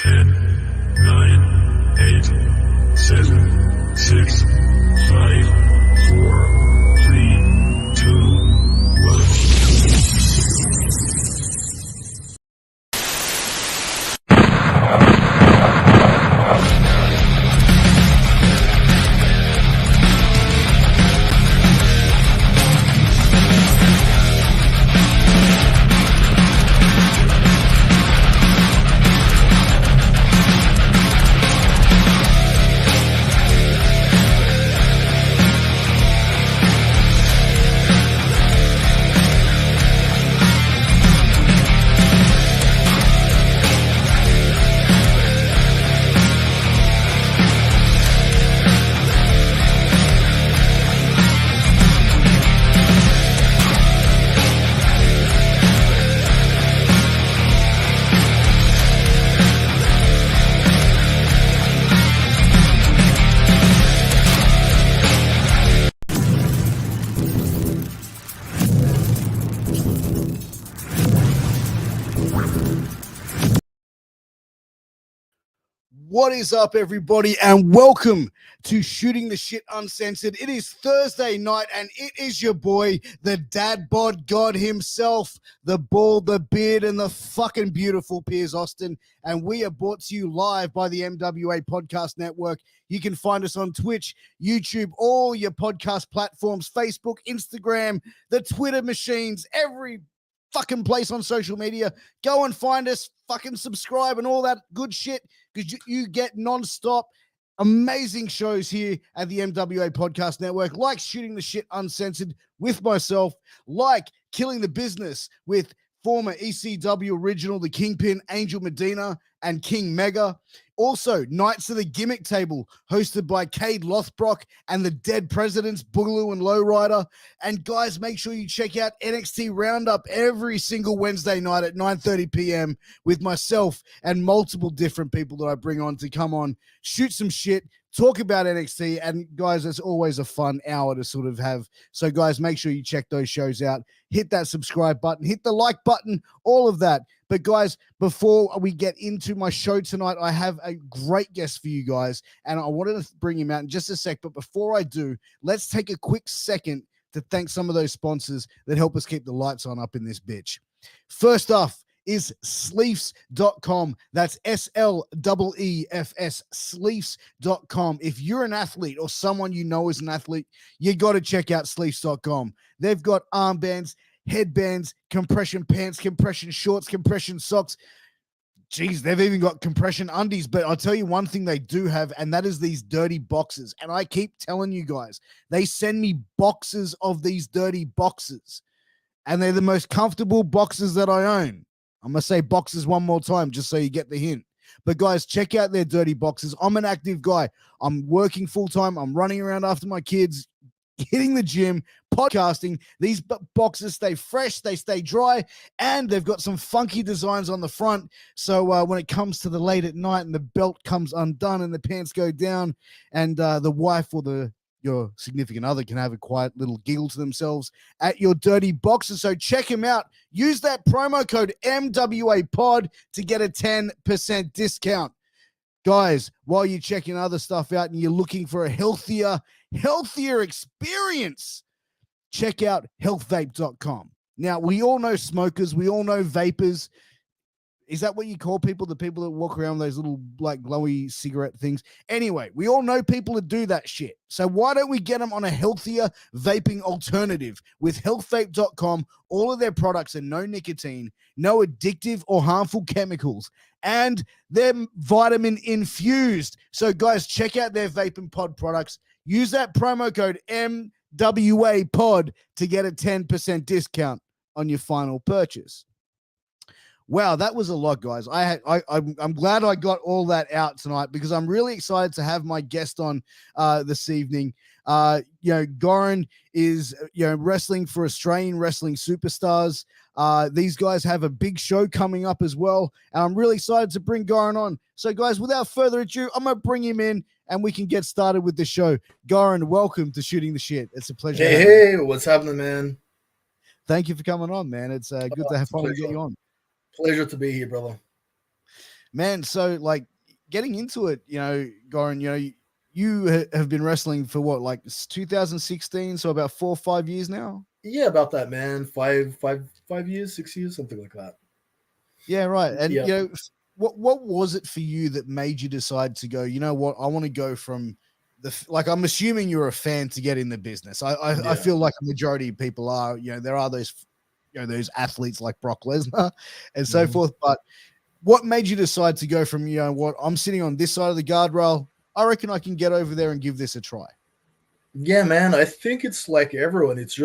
10, 9, 8, 7, 6, 5, 4, 3, 2, 1. What is up, everybody, and welcome to Shooting the Shit Uncensored. It is Thursday night, and it is your boy, the dad bod god himself, the bald, the beard, and the fucking beautiful Piers Austin, and we are brought to you live by the MWA Podcast Network. You can find us on Twitch, YouTube, all your podcast platforms, Facebook, Instagram, the Twitter machines, every fucking place on social media. Go and find us, fucking subscribe and all that good shit, because you get non-stop amazing shows here at the MWA Podcast Network, like Shooting the Shit Uncensored with myself, like Killing the Business with former ECW original, the Kingpin, Angel Medina, and King Mega. Also, Knights of the Gimmick Table, hosted by Cade Lothbrock and the Dead Presidents, Boogaloo and Lowrider. And guys, make sure you check out NXT Roundup every single Wednesday night at 9:30 p.m. with myself and multiple different people that I bring on to come on, shoot some shit, talk about NXT. And guys, it's always a fun hour to sort of have. So guys, make sure you check those shows out. Hit that subscribe button, hit the like button, all of that. But guys, before we get into my show tonight, I have a great guest for you guys, and I wanted to bring him out in just a sec. But before I do, let's take a quick second to thank some of those sponsors that help us keep the lights on up in this bitch. First off is Sleefs.com. That's SLEEFS, Sleefs.com. If you're an athlete or someone you know is an athlete, you got to check out Sleefs.com. They've got armbands, headbands, compression pants, compression shorts, compression socks. Geez, they've even got compression undies. But I'll tell you one thing they do have, and that is these dirty boxes. And I keep telling you guys, they send me boxes of these dirty boxes, and they're the most comfortable boxes that I own. I'm going to say boxes one more time just so you get the hint. But guys, check out their dirty boxes. I'm an active guy. I'm working full-time. I'm running around after my kids, hitting the gym, podcasting. These boxes stay fresh, they stay dry, and they've got some funky designs on the front. So when it comes to the late at night and the belt comes undone and the pants go down, and the wife or your significant other can have a quiet little giggle to themselves at your dirty boxes. So check them out. Use that promo code MWAPOD to get a 10% discount. Guys, while you're checking other stuff out and you're looking for a healthier experience, check out healthvape.com. Now, we all know smokers. We all know vapors. Is that what you call people? The people that walk around with those little like glowy cigarette things? Anyway, we all know people that do that shit. So why don't we get them on a healthier vaping alternative with healthvape.com? All of their products are no nicotine, no addictive or harmful chemicals, and they're vitamin infused. So guys, check out their Vape and Pod products. Use that promo code MWAPOD to get a 10% discount on your final purchase. Wow, that was a lot, guys. I'm glad I got all that out tonight, because I'm really excited to have my guest on this evening. Goran is wrestling for Australian wrestling superstars. These guys have a big show coming up as well, and I'm really excited to bring Goran on. So, guys, without further ado, I'm gonna bring him in, and we can get started with the show. Goran, welcome to Shooting the Shit. It's a pleasure. Hey, what's happening, man? Thank you for coming on, man. It's good to have fun to get you on. Pleasure to be here, brother. Man, so like getting into it, Goran, you have been wrestling for what, like 2016, so about 4 or 5 years now. Yeah, about that, man. 5 years, 6 years, something like that. Yeah, right. And Yeah, what was it for you that made you decide to go? You know what? I want to go from like. I'm assuming you're a fan to get in the business. I yeah. feel like a majority of people are. There are those those athletes like Brock Lesnar and so Mhm. forth. But what made you decide to go from what I'm sitting on this side of the guardrail? I reckon I can get over there and give this a try. Yeah, man. I think it's like everyone. It's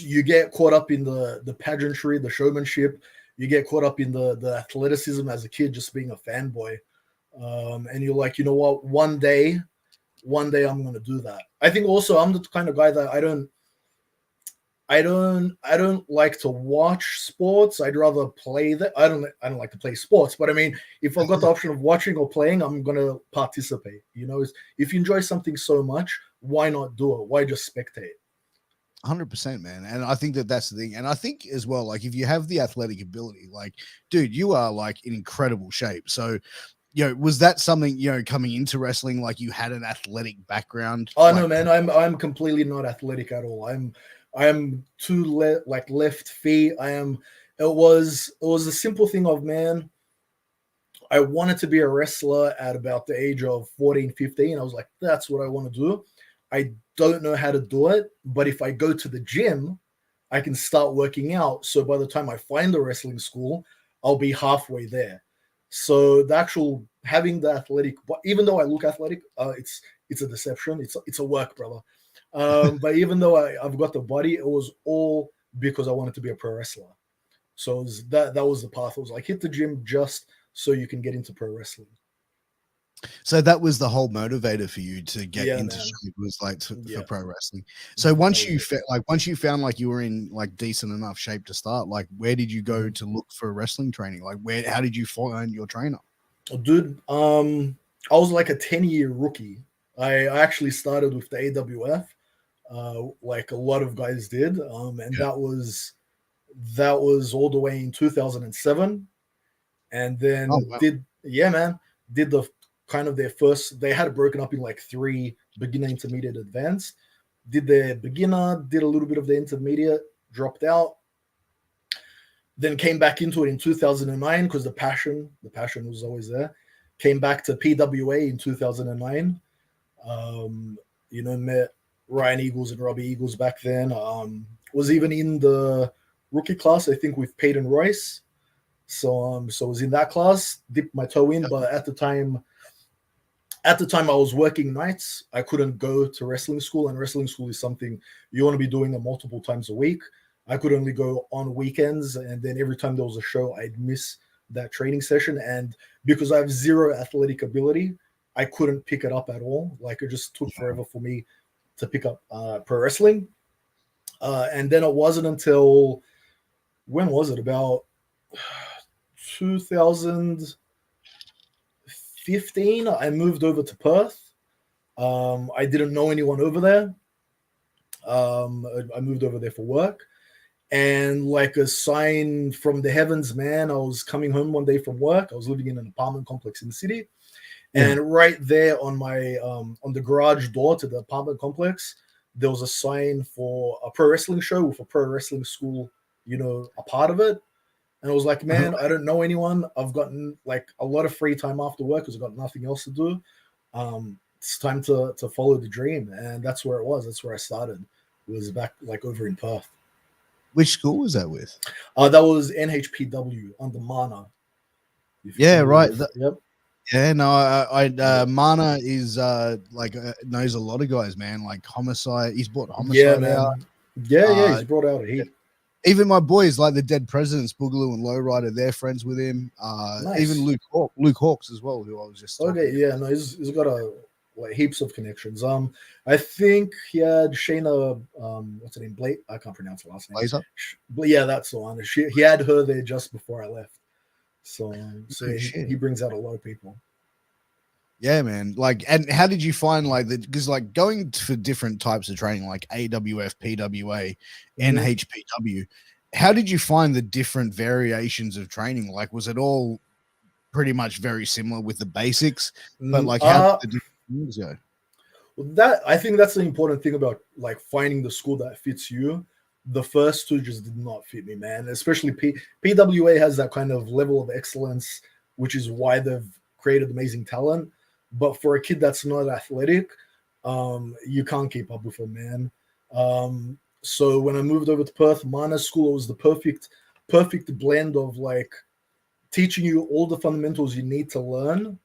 you get caught up in the pageantry, the showmanship. You get caught up in the athleticism as a kid, just being a fanboy. And you're like, you know what? One day I'm gonna do that. I think also I'm the kind of guy that I don't like to watch sports. I'd rather play that. I don't like to play sports, but I mean, if I've got the option of watching or playing, I'm gonna participate. If you enjoy something so much, why not do it? Why just spectate? 100%, man. And I think that that's the thing. And I think as well, like if you have the athletic ability, like, dude, you are like in incredible shape. So, was that something, coming into wrestling, like you had an athletic background? Oh no, Like, man, I'm completely not athletic at all. I'm too like left feet. I am. It was a simple thing of, man, I wanted to be a wrestler at about the age of 14, 15. I was like, that's what I want to do. I don't know how to do it, but if I go to the gym, I can start working out. So by the time I find the wrestling school, I'll be halfway there. So the actual having the athletic, even though I look athletic, it's a deception. It's a work, brother. But even though I've got the body, it was all because I wanted to be a pro wrestler. So that was the path. It was like hit the gym just so you can get into pro wrestling. so that was the whole motivator for you to get Yeah, into man. shape, was like for Yeah, pro wrestling. So that once was it. once you found like you were in like decent enough shape to start, like where did you go Mhm. to look for wrestling training? Like how did you find your trainer? Dude, I was like a 10-year rookie. I actually started with the AWF, like a lot of guys did, and Yeah. that was all the way in 2007, and Oh then wow. did the kind of their first. They had it broken up in like three: beginner, intermediate, advanced. Did their beginner, did a little bit of the intermediate, dropped out, then came back into it in 2009 because the passion was always there. Came back to PWA in 2009. Um, met Ryan Eagles and Robbie Eagles back then. Was even in the rookie class, I think, with Peyton Royce. So I was in that class, dipped my toe in, but at the time I was working nights. I couldn't go to wrestling school, and wrestling school is something you want to be doing it multiple times a week. I could only go on weekends, and then every time there was a show, I'd miss that training session. And because I have zero athletic ability, I couldn't pick it up at all. Like it just took forever for me to pick up pro wrestling. And then it wasn't until when was it? About 2015, I moved over to Perth. I didn't know anyone over there. I moved over there for work, and like a sign from the heavens, man, I was coming home one day from work. I was living in an apartment complex in the city, Yeah. and right there on my on the garage door to the apartment complex, there was a sign for a pro wrestling show with a pro wrestling school, a part of it. And I was like, man, I don't know anyone. I've gotten like a lot of free time after work because I've got nothing else to do. It's time to follow the dream, and that's where it was. That's where I started. It was back like over in Perth. Which school was that with? That was NHPW under Mana. If you're Yeah, familiar right. with, yep, Yeah, no, yep. Mana is like knows a lot of guys, man. Like Homicide, he's brought Yeah, Homicide out. man. Yeah. Uh, He's brought out a heat. Even my boys, like the Dead Presidents, Boogaloo and Lowrider, they're friends with him. Even Nice. Luke Hawks as well, who I was just Okay, talking yeah, no, he's got like heaps of connections. I think he had Shayna, what's her name? Blake. I can't pronounce her last name. Blazer. But yeah, that's the one. He had her there just before I left. So Oh yeah, shit. he brings out a lot of people. Yeah, man. Like, and how did you find like the because like going for different types of training, like AWF, PWA, Mhm. NHPW, how did you find the different variations of training? Like, was it all pretty much very similar with the basics, but Mm, like how did the different things go? That I think that's the important thing about like finding the school that fits you. The first two just did not fit me, man. Especially PWA has that kind of level of excellence, which is why they've created amazing talent. But for a kid that's not athletic, you can't keep up with them, man. So when I moved over to Perth, Mana School, it was the perfect blend of like teaching you all the fundamentals you need to learn,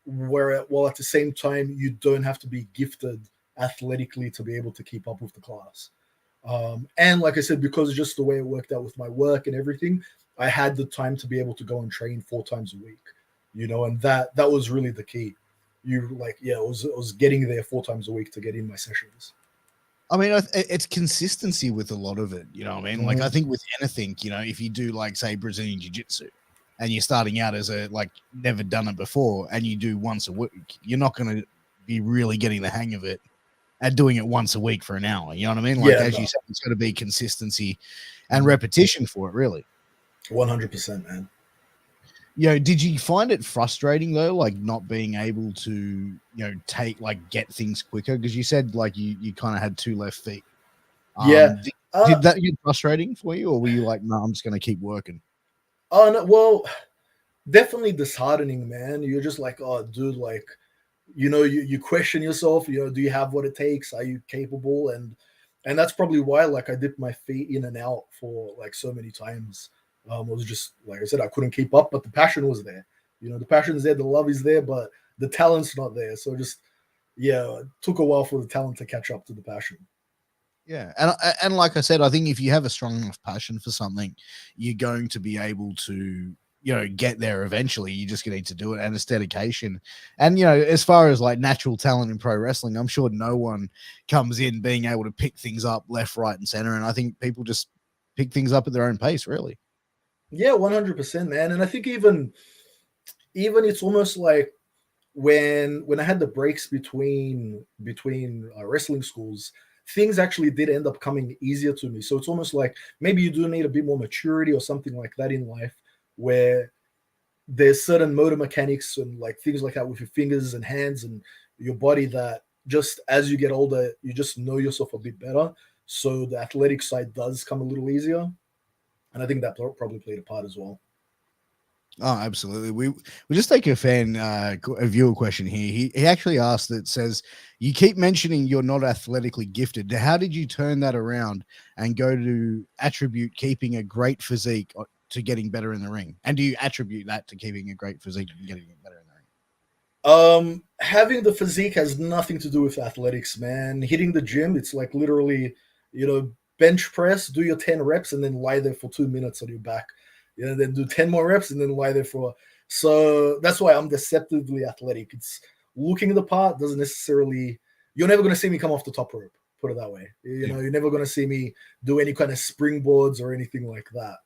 while at the same time you don't have to be gifted athletically to be able to keep up with the class. And like I said, because just the way it worked out with my work and everything, I had the time to be able to go and train 4 times a week, and that was really the key. It was getting there 4 times a week to get in my sessions. I mean, it's consistency with a lot of it. You know what I mean? Like, I think with anything, if you do like say Brazilian Jiu-Jitsu and you're starting out as a like never done it before and you do once a week, you're not going to be really getting the hang of it and doing it once a week for an hour. You know what I mean? Like, Yeah, as you said, it's got to be consistency and repetition for it, really. 100%, man. Did you find it frustrating though, like not being able to, get things quicker? Because you said like you kind of had 2 left feet. Yeah. Did that get frustrating for you, or were you like, no, I'm just gonna keep working? Oh no, well, definitely disheartening, man. You're just like, oh, dude, like, you question yourself. Do you have what it takes? Are you capable? And that's probably why, like, I dipped my feet in and out for like so many times. It was just like I said, I couldn't keep up, but the passion was there. The passion's there, the love is there, but the talent's not there. So just it took a while for the talent to catch up to the passion. Yeah, and like I said, I think if you have a strong enough passion for something, you're going to be able to get there eventually. You just need to do it, and it's dedication. And as far as like natural talent in pro wrestling, I'm sure no one comes in being able to pick things up left, right, and center. And I think people just pick things up at their own pace, really. Yeah, 100%, man. And I think even it's almost like when I had the breaks between wrestling schools, things actually did end up coming easier to me. So it's almost like maybe you do need a bit more maturity or something like that in life, where there's certain motor mechanics and like things like that with your fingers and hands and your body that just as you get older, you just know yourself a bit better. So the athletic side does come a little easier. And I think that probably played a part as well. Oh, absolutely. We just take a a viewer question here. He actually asked, that says, you keep mentioning you're not athletically gifted. How did you turn that around and go to attribute keeping a great physique to getting better in the ring? And do you attribute that to keeping a great physique and getting better in the ring? Having the physique has nothing to do with athletics, man. Hitting the gym, it's like literally, bench press, do your 10 reps and then lie there for 2 minutes on your back. Then do 10 more reps and then lie there for. So that's why I'm deceptively athletic. It's looking the part doesn't necessarily. You're never going to see me come off the top rope. Put it that way. You're never going to see me do any kind of springboards or anything like that.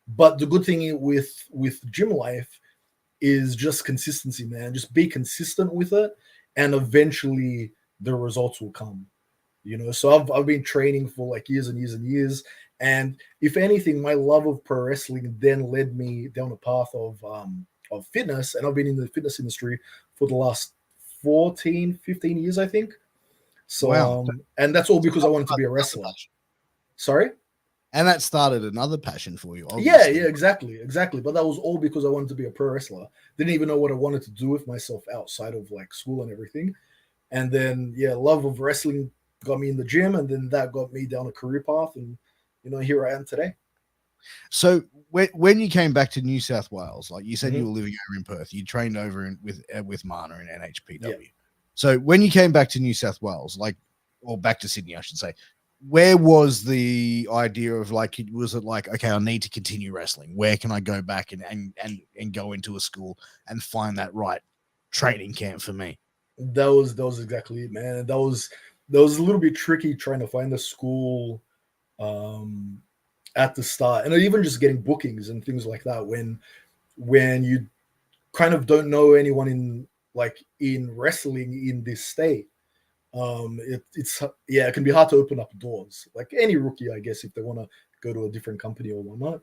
But the good thing with gym life is just consistency, man. Just be consistent with it, and eventually the results will come. So I've been training for like years and years and years. And if anything, my love of pro wrestling then led me down a path of fitness. And I've been in the fitness industry for the last 14, 15 years, I think. So, Wow. And that's all because I wanted to be a wrestler. Sorry? And that started another passion for you, obviously. Yeah, exactly. But that was all because I wanted to be a pro wrestler. Didn't even know what I wanted to do with myself outside of like school and everything. And then, love of wrestling got me in the gym, and then that got me down a career path. And here I am today. So when you came back to New South Wales, like you said, you were living over in Perth, you trained over with Mana in NHPW. Yeah. So when you came back to New South Wales, or back to Sydney, I should say, where was the idea of was it like, okay, I need to continue wrestling? Where can I go back and go into a school and find that right training camp for me? That was exactly it, man. That was a little bit tricky trying to find a school at the start, and even just getting bookings and things like that when you kind of don't know anyone in wrestling in this state. It can be hard to open up doors, like any rookie, I guess, if they want to go to a different company or whatnot.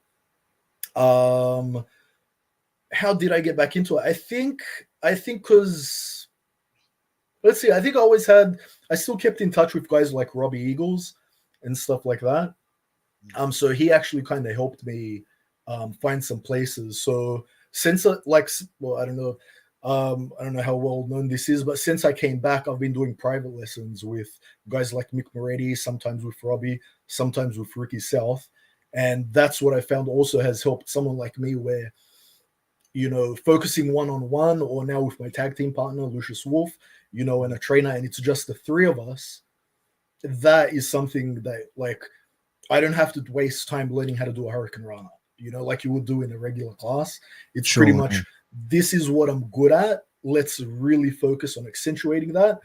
how did I get back into it? I think because let's see, I think I still kept in touch with guys like Robbie Eagles and stuff like that. So he actually kind of helped me find some places. So since well, I don't know how well known this is, but since I came back, I've been doing private lessons with guys like Mick Moretti, sometimes with Robbie, sometimes with Ricky South, and that's what I found also has helped someone like me where focusing one-on-one, or now with my tag team partner Lucius Wolf, and a trainer, and it's just the three of us. That is something that like I don't have to waste time learning how to do a Hurricane Rana, like you would do in a regular class. It's pretty Sure, much, this is what I'm good at. Let's really focus on accentuating that.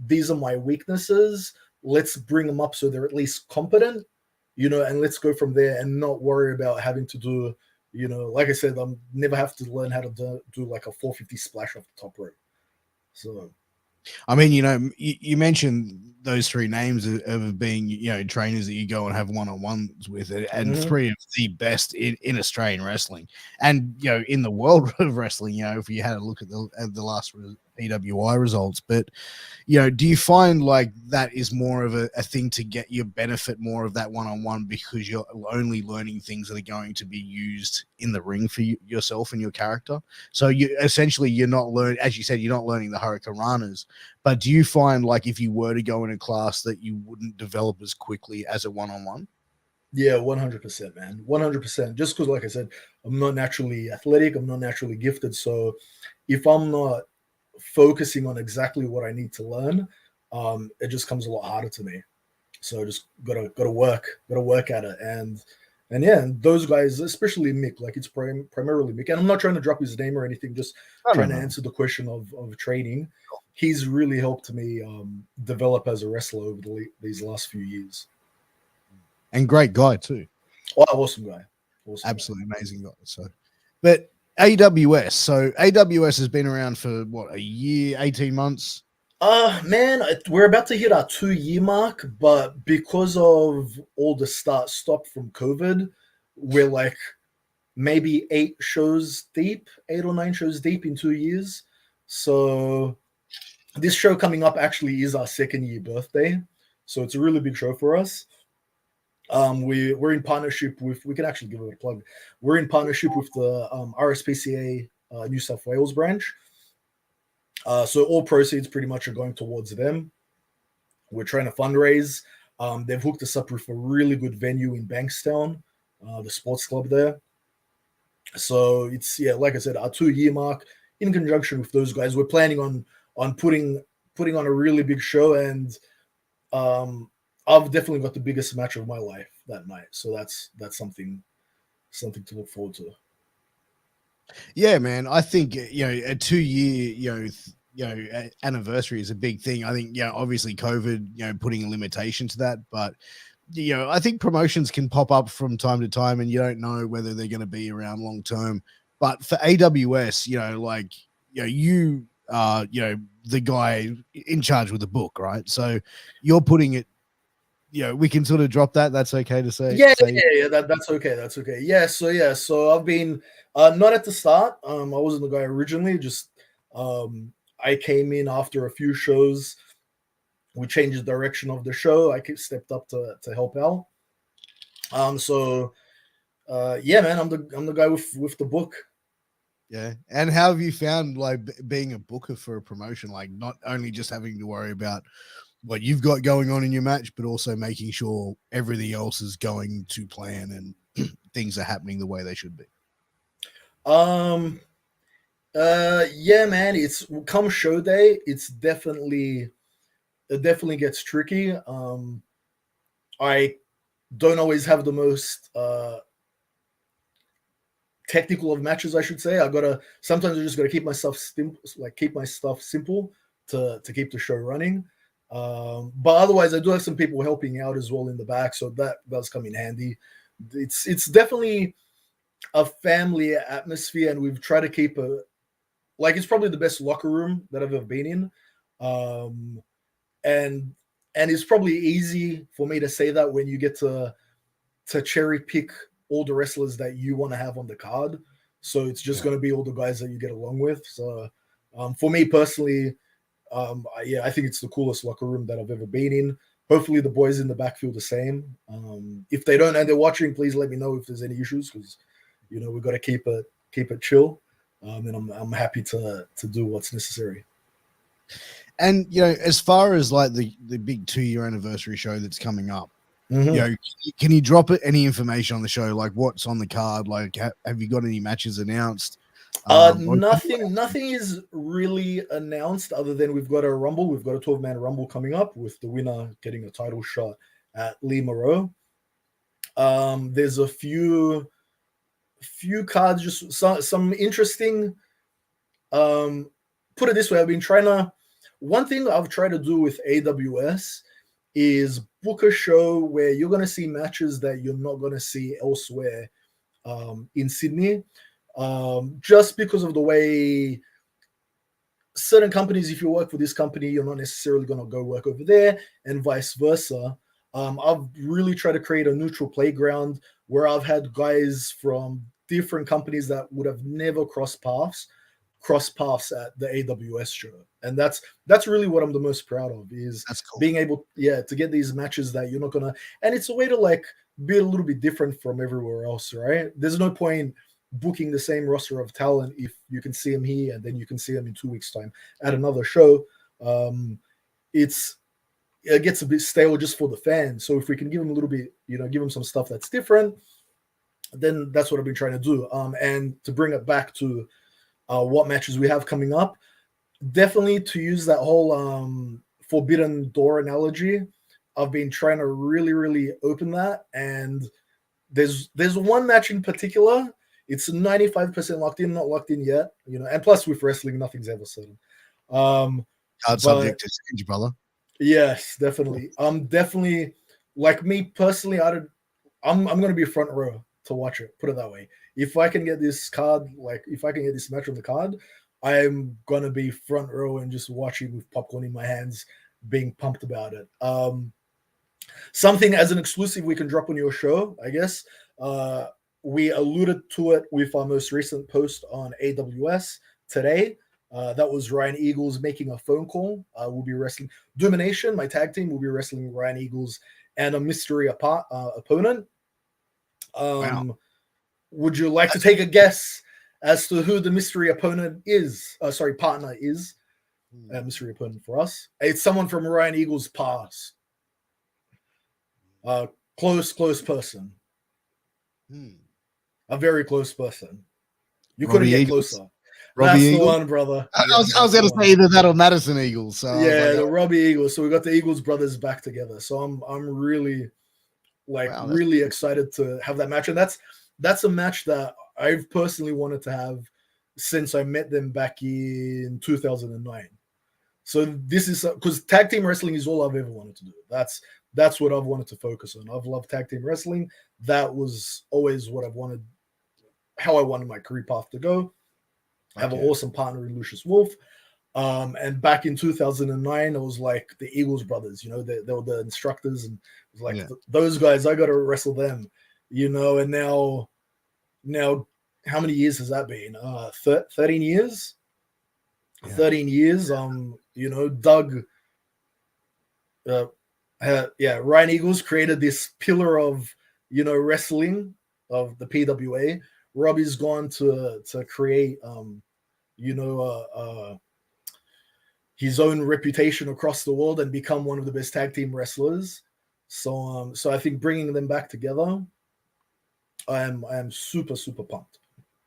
These are my weaknesses. Let's bring them up so they're at least competent, and let's go from there and not worry about having to do, like I said, I'm never have to learn how to do like a 450 splash off the top rope. So I mean, you mentioned those three names of being, trainers that you go and have one-on-ones with, and three of the best in Australian wrestling, and in the world of wrestling. If you had a look at the last PWI results, but do you find like that is more of a thing to get your benefit more of that one-on-one, because you're only learning things that are going to be used in the ring for yourself and your character? So you're not learning, as you said, you're not learning the Hurricanranas, but do you find like if you were to go in a class that you wouldn't develop as quickly as a one-on-one? Yeah, 100%, man. 100%. Just because, like I said, I'm not naturally athletic, I'm not naturally gifted. So if I'm not focusing on exactly what I need to learn, it just comes a lot harder to me. So just gotta work at it. And yeah, and those guys, especially Mick, like it's primarily Mick. And I'm not trying to drop his name or anything, just trying to answer the question of training. He's really helped me develop as a wrestler over these last few years. And great guy too. Oh, awesome guy. Absolutely amazing guy. So, but AWS. So AWS has been around for what, a year, 18 months? Man, we're about to hit our 2-year mark, but because of all the stop from COVID, we're like maybe 8 or 9 shows deep in 2 years. So this show coming up actually is our 2nd year birthday. So it's a really big show for us. We're in partnership with, we can actually give it a plug. We're in partnership with the RSPCA New South Wales branch. So all proceeds pretty much are going towards them. We're trying to fundraise. They've hooked us up with a really good venue in Bankstown, the sports club there. So it's, yeah, like I said, our 2-year mark. In conjunction with those guys, we're planning on putting on a really big show, and I've definitely got the biggest match of my life that night. So that's something to look forward to. Yeah, man. I think a 2-year anniversary is a big thing. I think obviously COVID putting a limitation to that, but I think promotions can pop up from time to time, and you don't know whether they're going to be around long term. But for AWS, you are the guy in charge with the book, right? So you're putting it. We can sort of drop that. That's okay to say. Yeah. That's okay. That's okay. So I've been not at the start. I wasn't the guy originally. Just I came in after a few shows. We changed the direction of the show. I stepped up to help out. Yeah, man, I'm the guy with the book. Yeah. And how have you found like being a booker for a promotion, like not only just having to worry about what you've got going on in your match, but also making sure everything else is going to plan and things are happening the way they should be? Yeah, man, it's come show day, it definitely gets tricky. I don't always have the most technical of matches, I should say. Sometimes I just gotta keep my stuff simple to keep the show running. But otherwise, I do have some people helping out as well in the back, so that does come in handy. It's definitely a family atmosphere, and we've tried to keep it's probably the best locker room that I've ever been in. And it's probably easy for me to say that when you get to cherry pick all the wrestlers that you want to have on the card. So it's just going to be all the guys that you get along with. So for me personally, I think it's the coolest locker room that I've ever been in. Hopefully the boys in the back feel the same. If they don't and they're watching, please let me know if there's any issues, because we've got to keep it chill. And I'm happy to do what's necessary. And as far as like the big 2-year anniversary show that's coming up, can you drop any information on the show, like what's on the card? Like, have you got any matches announced? Nothing is really announced other than we've got a rumble. We've got a 12-man rumble coming up with the winner getting a title shot at Lee Moreau. There's a few cards, just some interesting. Put it this way, one thing I've tried to do with AWS is book a show where you're going to see matches that you're not going to see elsewhere in Sydney. Just because of the way certain companies, if you work for this company, you're not necessarily going to go work over there, and vice versa. I've really tried to create a neutral playground where I've had guys from different companies that would have never crossed paths at the AWS show. And that's really what I'm the most proud of, is being able to get these matches that you're not gonna, and it's a way to like be a little bit different from everywhere else, right? There's no point booking the same roster of talent if you can see them here and then you can see them in 2 weeks time at another show. It gets a bit stale just for the fans. So if we can give them a little bit, give them some stuff that's different, then that's what I've been trying to do. And to bring it back to what matches we have coming up, definitely to use that whole forbidden door analogy, I've been trying to really, really open that. And there's one match in particular. It's 95% locked in, not locked in yet. And plus with wrestling, nothing's ever certain. Hard subject to change, brother. Yes, definitely. Definitely, like me personally, I'm going to be front row to watch it. Put it that way. If I can get this card, like if I can get this match on the card, I'm going to be front row and just watching with popcorn in my hands, being pumped about it. Something as an exclusive we can drop on your show, I guess. We alluded to it with our most recent post on AWS today. That was Ryan Eagles making a phone call. We'll be wrestling Domination. My tag team will be wrestling Ryan Eagles and a mystery opponent. Wow. Would you like to take a guess as to who the mystery opponent is? Partner is. Mystery opponent for us. It's someone from Ryan Eagles' past. Close person. A very close person. You couldn't get closer. That's the one, brother. I was going to say either that or Madison Eagles. So the Robbie Eagles. So we got the Eagles brothers back together. So I'm really really excited to have that match. And that's a match that I've personally wanted to have since I met them back in 2009. So this is because tag team wrestling is all I've ever wanted to do. That's what I've wanted to focus on. I've loved tag team wrestling. That was always what I've wanted, how I wanted my career path to go. I have an awesome partner in Lucius Wolf. And back in 2009, it was like the Eagles brothers, they were the instructors, and it was like those guys, I got to wrestle them, and now how many years has that been? 13 years? 13 years. Doug, Ryan Eagles created this pillar of, wrestling of the PWA. Robbie's gone to create, his own reputation across the world and become one of the best tag team wrestlers. So I think bringing them back together, I am super, super pumped.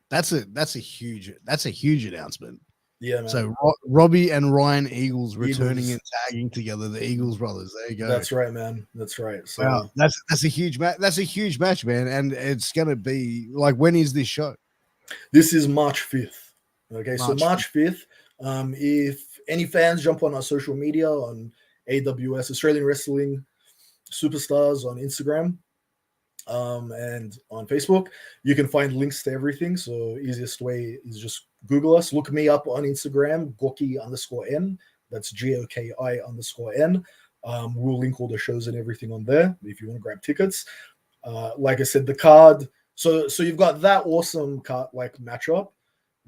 That's a huge announcement. Yeah, man. So Robbie and Ryan Eagles returning and tagging together, the Eagles brothers. There you go. That's right, man. That's right. So wow, that's a huge match. That's a huge match, man. And it's gonna be like, when is this show? This is March 5th. Okay, so March 5th. If any fans jump on our social media on AWS, Australian Wrestling Superstars on Instagram, and on Facebook, you can find links to everything. So easiest way is just Google us. Look me up on Instagram, Goki_N. That's GOKI_N. We'll link all the shows and everything on there if you want to grab tickets. Like I said, the card, So you've got that awesome card like matchup.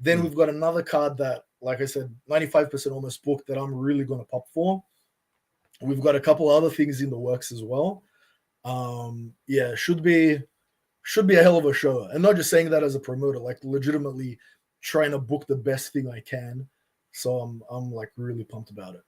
Then we've got another card that, like I said, 95% almost booked that I'm really going to pop for. We've got a couple other things in the works as well. Yeah, should be a hell of a show. And not just saying that as a promoter, like legitimately trying to book the best thing I can. So I'm like really pumped about it.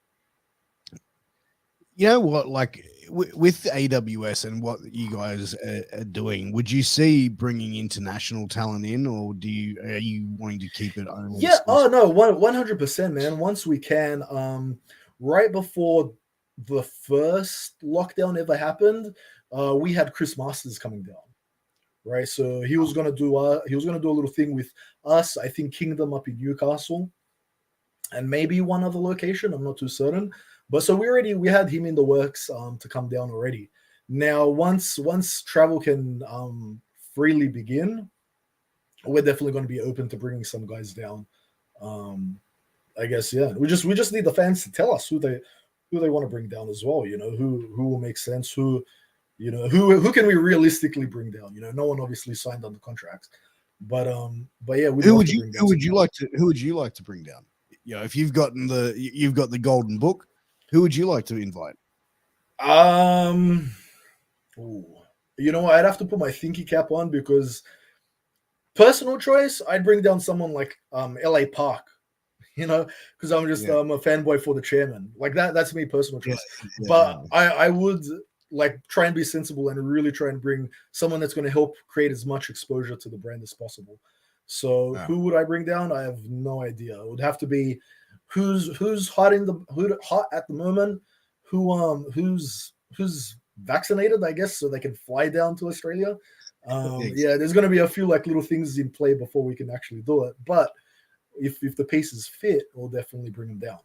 You know what, like with AWS and what you guys are doing, would you see bringing international talent in, or are you wanting to keep it only? Yeah. Oh no, 100%, man. Once we can, right before the first lockdown ever happened, we had Chris Masters coming down, right? So he was gonna do a little thing with us. I think Kingdom up in Newcastle, and maybe one other location. I'm not too certain. But so we had him in the works to come down already. Now once travel can freely begin, we're definitely going to be open to bringing some guys down. I guess yeah. We just need the fans to tell us who they want to bring down as well. You know, who will make sense. Who can we realistically bring down? You know, no one obviously signed on the contracts, but yeah. Who would you like to bring down? You know, if you've got the golden book, who would you like to invite? You know, I'd have to put my thinky cap on because personal choice, I'd bring down someone like LA Park, you know, because I'm a fanboy for the chairman. Like that's me, personal choice. But I would like try and be sensible and really try and bring someone that's going to help create as much exposure to the brand as possible. So who would I bring down? I have no idea. It would have to be who's hot at the moment, who's vaccinated, I guess, so they can fly down to Australia. Yeah, there's going to be a few like little things in play before we can actually do it. But if the pieces fit, we'll definitely bring them down.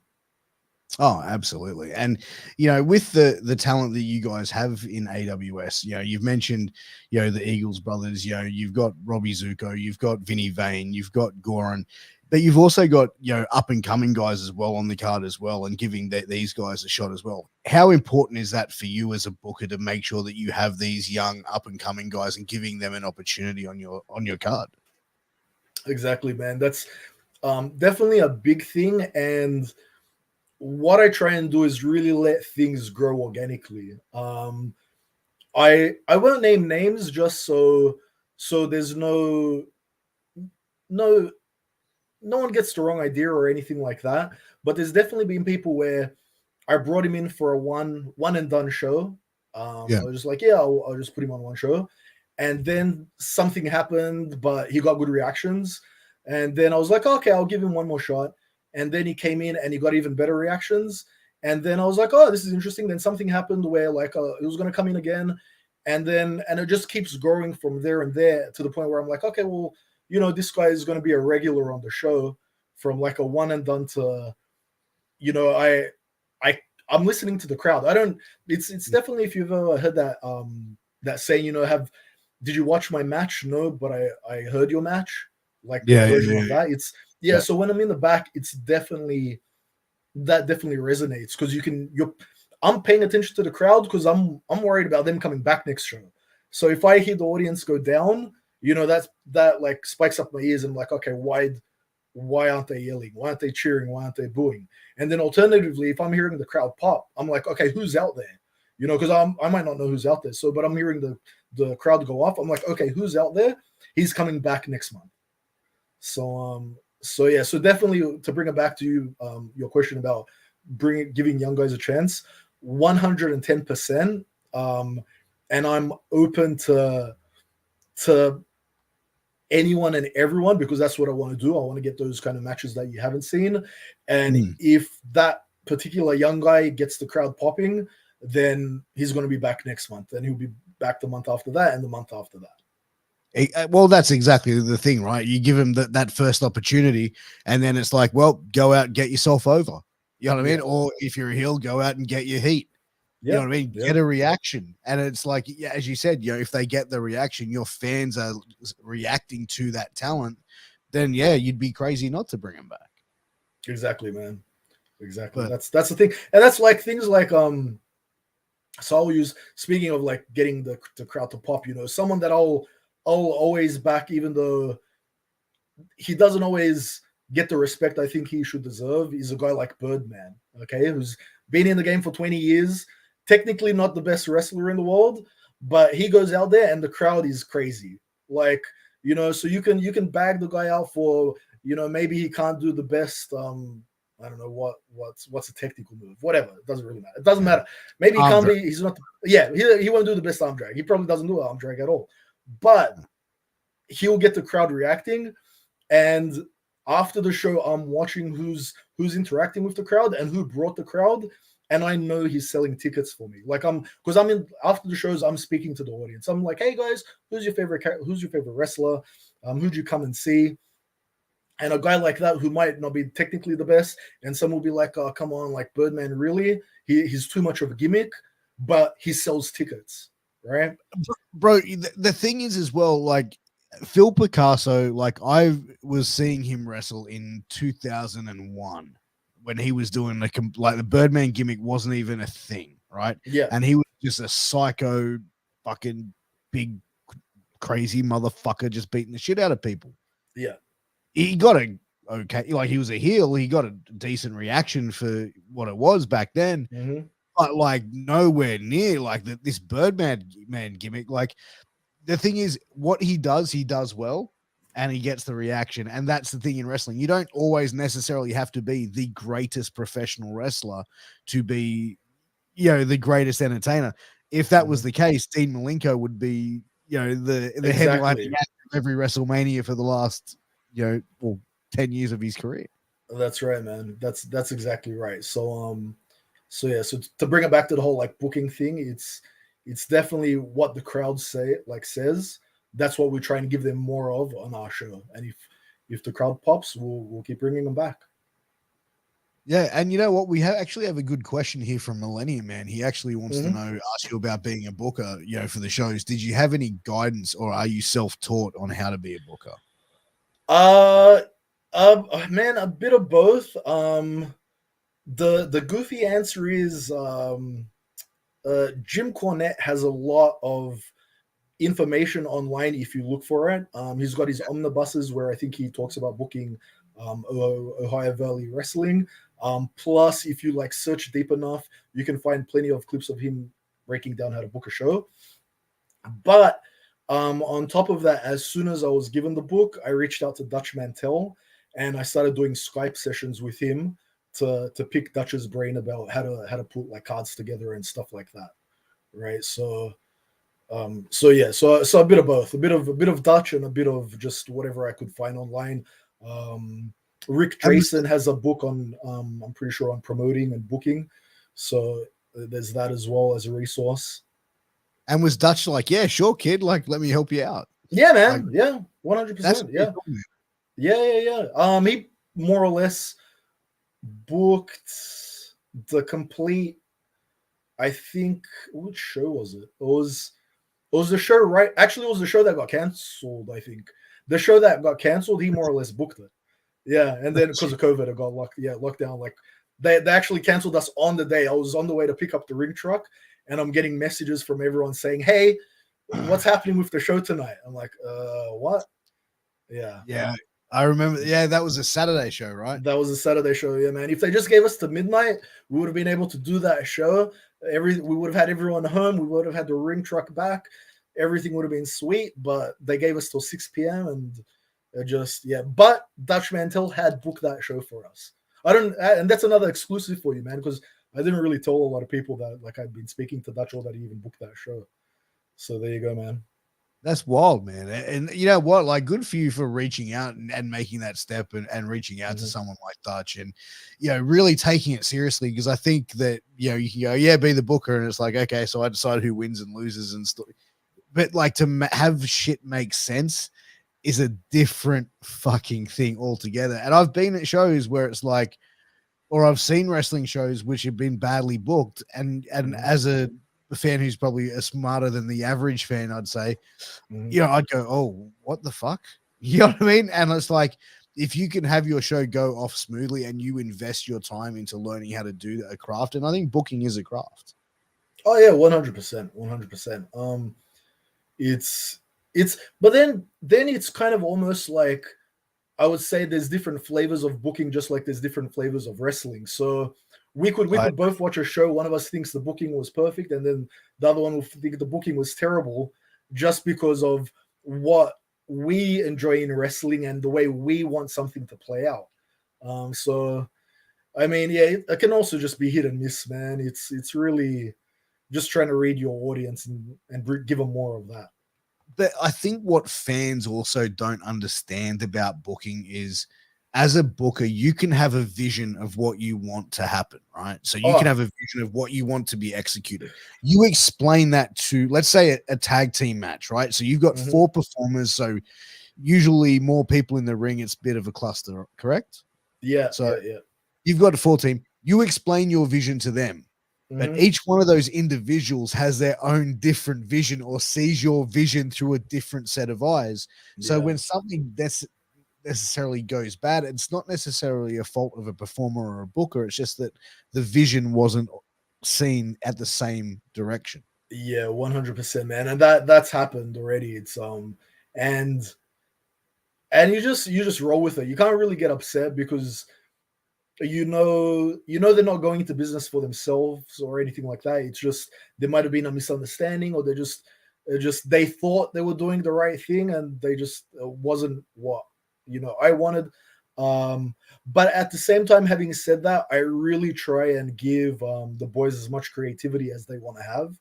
Oh, absolutely. And, you know, with the talent that you guys have in AWS, you know, you've mentioned, you know, the Eagles brothers, you know, you've got Robbie Zuko, you've got Vinny Vane, you've got Goran, but you've also got, you know, up and coming guys as well on the card as well, and giving these guys a shot as well. How important is that for you as a booker to make sure that you have these young up and coming guys and giving them an opportunity on your card? Exactly, man. That's definitely a big thing. And what I try and do is really let things grow organically. I won't name names just so there's no one gets the wrong idea or anything like that. But there's definitely been people where I brought him in for a one and done show. I was just like, I'll just put him on one show. And then something happened, but he got good reactions. And then I was like, okay, I'll give him one more shot. And then he came in and he got even better reactions. And then I was like, oh, this is interesting. Then something happened where like it was going to come in again. And it just keeps growing from there and there to the point where I'm like, okay, well, you know, this guy is going to be a regular on the show from like a one and done to, you know, I'm listening to the crowd. It's definitely, if you've ever heard that saying, you know, did you watch my match? No, but I heard your match. Like the version of that. It's so when I'm in the back, it's definitely resonates because I'm paying attention to the crowd because I'm worried about them coming back next show. So if I hear the audience go down, you know, that like spikes up my ears and I'm like, okay, why aren't they yelling? Why aren't they cheering? Why aren't they booing? And then alternatively, if I'm hearing the crowd pop, I'm like, okay, who's out there? You know, because I might not know who's out there. So, but I'm hearing the crowd go off. I'm like, okay, who's out there? He's coming back next month. So definitely to bring it back to you, your question about giving young guys a chance, 110%. And I'm open to anyone and everyone because that's what I want to do. I want to get those kind of matches that you haven't seen. And if that particular young guy gets the crowd popping, then he's going to be back next month and he'll be back the month after that and the month after that. Well, that's exactly the thing, right? You give him that first opportunity, and then it's like, well, go out and get yourself over. You know what I mean? Or if you're a heel, go out and get your heat. You know what I mean? Get a reaction. And it's like, yeah, as you said, you know, if they get the reaction, your fans are reacting to that talent, then yeah, you'd be crazy not to bring them back. Exactly, man. Exactly. But that's the thing. And that's like things like so I'll use, speaking of like getting the crowd to pop, you know, someone that I'll always back, even though he doesn't always get the respect I think he should deserve, is a guy like Birdman, okay, who's been in the game for 20 years, technically not the best wrestler in the world, but he goes out there and the crowd is crazy. Like, so you can bag the guy out for, maybe he can't do the best I don't know what's a technical move, whatever. It doesn't really matter. It doesn't matter. Maybe he Arm can't drag. be. He's not. Yeah, he won't do the best arm drag. He probably doesn't do an arm drag at all. But he'll get the crowd reacting. And after the show, I'm watching who's interacting with the crowd and who brought the crowd. And I know he's selling tickets for me. Like because I'm in after the shows, I'm speaking to the audience. I'm like, hey guys, who's your favorite wrestler? Who'd you come and see? And a guy like that who might not be technically the best, and some will be like, oh, come on, like Birdman, really? He's too much of a gimmick, but he sells tickets, right? Bro, the thing is as well, like Phil Picasso, like I was seeing him wrestle in 2001 when he was doing the Birdman gimmick wasn't even a thing, right? Yeah. And he was just a psycho fucking big crazy motherfucker just beating the shit out of people. Yeah. He got like he was a heel. He got a decent reaction for what it was back then, but like nowhere near like this Birdman gimmick. Like the thing is, what he does well, and he gets the reaction. And that's the thing in wrestling. You don't always necessarily have to be the greatest professional wrestler to be, the greatest entertainer. If that was the case, Dean Malenko would be, the headlining act of every WrestleMania for the last 10 years of his career. That's right, man. That's exactly right. So so to bring it back to the whole like booking thing, it's definitely what the crowd says. That's what we try and give them more of on our show. And if the crowd pops, we'll keep bringing them back. Yeah, and you know what? We actually have a good question here from Millennium Man. He actually wants to ask you about being a booker, for the shows. Did you have any guidance, or are you self-taught on how to be a booker? Man, a bit of both. The goofy answer is Jim Cornette has a lot of information online if you look for it. He's got his omnibuses where I think he talks about booking Ohio Valley Wrestling. Plus, if you like search deep enough, you can find plenty of clips of him breaking down how to book a show. But on top of that, as soon as I was given the book, I reached out to Dutch Mantel and I started doing Skype sessions with him to pick Dutch's brain about how to put like cards together and stuff like that. Right. So a bit of both, a bit of Dutch and a bit of just whatever I could find online. Rick Drayson has a book on I'm pretty sure on promoting and booking. So there's that as well as a resource. And was Dutch like, yeah, sure, kid, like let me help you out? Yeah, man. Like, yeah, 100%. Yeah. Yeah. He more or less booked the complete, I think, which show was it? It was the show, right? Actually, it was the show that got canceled, I think. The show that got canceled, he more or less booked it. Yeah, and then because of COVID, it got locked down. Like they actually canceled us on the day. I was on the way to pick up the ring truck, and I'm getting messages from everyone saying, "Hey, what's happening with the show tonight?" I'm like, what? Yeah. I remember. Yeah, that was a Saturday show, right? That was a Saturday show. Yeah, man. If they just gave us to midnight, we would have been able to do that show. We would have had everyone home. We would have had the ring truck back. Everything would have been sweet, but they gave us till 6 p.m. and But Dutch Mantel had booked that show for us. And that's another exclusive for you, man, because I didn't really tell a lot of people that like I'd been speaking to Dutch or that he even booked that show. So there you go, man. That's wild, man. And you know what? Like, good for you for reaching out and making that step and reaching out to someone like Dutch and, really taking it seriously. Because I think that, you can go, yeah, be the booker. And it's like, okay, so I decide who wins and loses and stuff. But like to have shit make sense is a different fucking thing altogether. And I've been at shows where it's like, or I've seen wrestling shows which have been badly booked. And as a fan who's probably smarter than the average fan, I'd say, I'd go, oh, what the fuck? You know what I mean? And it's like, if you can have your show go off smoothly and you invest your time into learning how to do a craft, and I think booking is a craft. Oh yeah, 100%. 100%. but then it's kind of almost like, I would say there's different flavors of booking, just like there's different flavors of wrestling. So we could both watch a show. One of us thinks the booking was perfect, and then the other one will think the booking was terrible, just because of what we enjoy in wrestling and the way we want something to play out. So I mean, yeah, it can also just be hit and miss, man. It's really just trying to read your audience and give them more of that. But I think what fans also don't understand about booking is, as a booker, you can have a vision of what you want to happen, right? So you can have a vision of what you want to be executed. You explain that to, let's say, a tag team match, right? So you've got 4 performers, so usually more people in the ring. It's a bit of a cluster, correct? Yeah. So yeah. you've got a 4 team. You explain your vision to them. But each one of those individuals has their own different vision or sees your vision through a different set of eyes. So when something necessarily goes bad, it's not necessarily a fault of a performer or a booker. It's just that the vision wasn't seen at the same direction. Yeah, 100%, man. And that's happened already. It's and you just roll with it. You can't really get upset because they're not going into business for themselves or anything like that. It's just there might have been a misunderstanding, or they thought they were doing the right thing, and they just wasn't what I wanted. But at the same time, having said that, I really try and give the boys as much creativity as they want to have.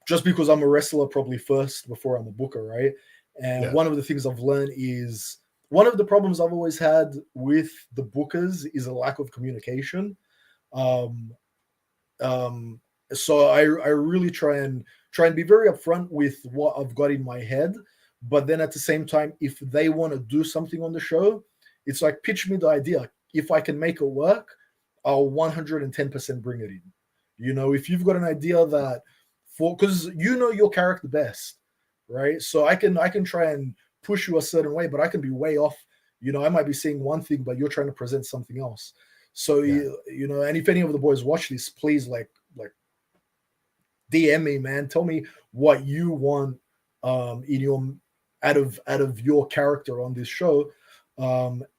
Just because I'm a wrestler probably first before I'm a booker, right? And one of the things I've learned is, one of the problems I've always had with the bookers is a lack of communication. So I really try and be very upfront with what I've got in my head. But then at the same time, if they want to do something on the show, it's like, pitch me the idea. If I can make it work, I'll 110% bring it in. If you've got an idea that because your character best, right? So I can try and push you a certain way, but I can be way off. I might be saying one thing, but you're trying to present something else. So and if any of the boys watch this, please like DM me, man. Tell me what you want in your out of your character on this show.